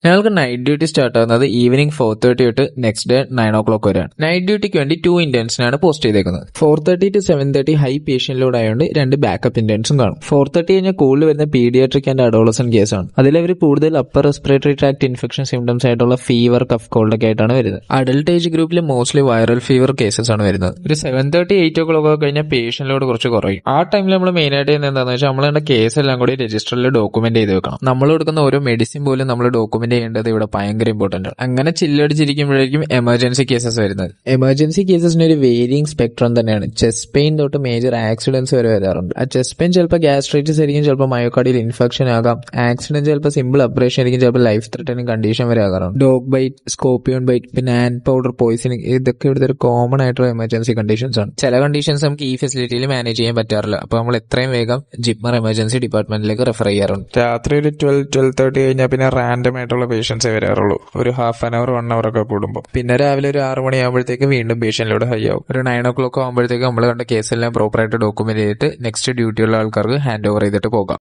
ഞങ്ങൾക്ക് night duty start ആകുന്നത് evening 4:30 തൊട്ട് നെക്സ്റ്റ് ഡേ 9 o'clock വരെയാണ്. നൈറ്റ് ഡ്യൂട്ടിക്ക് വേണ്ടി 2 ഇന്റേൺസിനാണ് പോസ്റ്റ് ചെയ്തേക്കുന്നത്. 4:30 to 7:30 ഹൈ പേഷ്യന്റ് ലോഡ് ആയതുകൊണ്ട് 2 ബാക്കപ്പ് ഇന്റേൺസും കാണും. 4:30 കഴിഞ്ഞാൽ കൂടുതൽ വരുന്ന പീഡിയാട്രിക് ആൻഡ് അഡോളസന്റ് കേസാണ്. അതിലവർ കൂടുതൽ upper respiratory tract infection symptoms ആയിട്ടുള്ള ഫീവർ, കഫ്, കോൾഡ് ഒക്കെ ആയിട്ടാണ് വരുന്നത്. അഡൽട്ട് ഏജ് ഗ്രൂപ്പിൽ മോസ്റ്റ്ലി വൈറൽ ഫീവർ കേസസ് ആണ് വരുന്നത്. ഒരു 7:30, 8 o'clock കഴിഞ്ഞാൽ പേഷ്യന്റ് ലോഡ് കുറച്ച് കുറയും. ആ ടൈമിൽ നമ്മൾ മെയിൻ ആയിട്ട് ചെയ്യുന്നത് എന്താണെന്ന് വെച്ചാൽ നമ്മൾ കേസ് എല്ലാം കൂടി രജിസ്റ്ററിൽ ഡോക്യുമെന്റ് ചെയ്ത് വെക്കണം. നമ്മൾ കൊടുക്കുന്ന ഓരോ മെഡിസിൻ പോലും നമ്മൾ ഡോക്യുമെന്റ് ചെയ്യേണ്ടത് ഇവിടെ ഭയങ്കര ഇമ്പോർട്ടന്റ് ആണ്. അങ്ങനെ ചില്ലടിച്ചിരിക്കുമ്പോഴേക്കും എമർജൻസി കേസസ് വരുന്നത്. എമർജൻസി കേസസിന് ഒരു വേരിയിങ് സ്പെക്ട്രം തന്നെയാണ്. ചെസ്റ്റ് പെയിൻ തൊട്ട് മേജർ ആക്സിഡന്റ്സ് വരെ വരാറുണ്ട്. ആ ചെസ്റ്റ് പെയിൻ ചിലപ്പോൾ ഗ്യാസ്ട്രൈറ്റിസ് ആയിരിക്കും, ചിലപ്പോൾ മയോകാർഡിയൽ ഇൻഫെക്ഷൻ ആകാം. ആക്സിഡന്റ് ചിലപ്പോൾ സിമ്പിൾ അബ്രേഷൻ ആയിരിക്കും, ചിലപ്പോൾ ലൈഫ് ത്രെറ്റനിങ് കണ്ടീഷൻ വരെ ആകാറുണ്ട്. ഡോഗ് ബൈറ്റ്, സ്കോർപിയോൺ ബൈറ്റ്, പിന്നെ ആൻഡ് പൗഡർ പോയിസണിങ്, ഇതൊക്കെ ഇവിടുത്തെ ഒരു കോമൺ ആയിട്ടുള്ള എമർജൻസി കണ്ടീഷൻസ് ആണ്. ചില കണ്ടീഷൻസ് നമുക്ക് ഈ ഫെസിലിറ്റിയിൽ മാനേജ് ചെയ്യാൻ പറ്റാറില്ല. അപ്പോൾ നമ്മൾ എത്രയും വേഗം ജിപ്മർ എമർജൻസി ഡിപ്പാർട്ട്മെന്റിലേക്ക് റെഫർ ചെയ്യാറുണ്ട്. രാത്രി ഒരു 12-12:30 കഴിഞ്ഞാൽ പിന്നെ റാൻഡം ആയിട്ടുള്ള പേഷ്യൻസേ വരാറുള്ളൂ. ഒരു ഹാഫ് ആൻ അവർ 1 hour ഒക്കെ കൂടുമ്പോൾ. പിന്നെ രാവിലെ ഒരു 6 മണിയാകുമ്പോഴത്തേക്ക് വീണ്ടും പേഷ്യന്റ് ലോഡ് ഹൈ ആവും. ഒരു 9 o'clock ആകുമ്പോഴത്തേക്ക് നമ്മൾ കണ്ട കേസെല്ലാം പ്രോപ്പറായിട്ട് ഡോക്യുമെന്റ് ചെയ്തിട്ട് നെക്സ്റ്റ് ഡ്യൂട്ടിയുള്ള ആൾക്കാർക്ക് ഹാൻഡ് ഓവർ ചെയ്തിട്ട് പോകാം.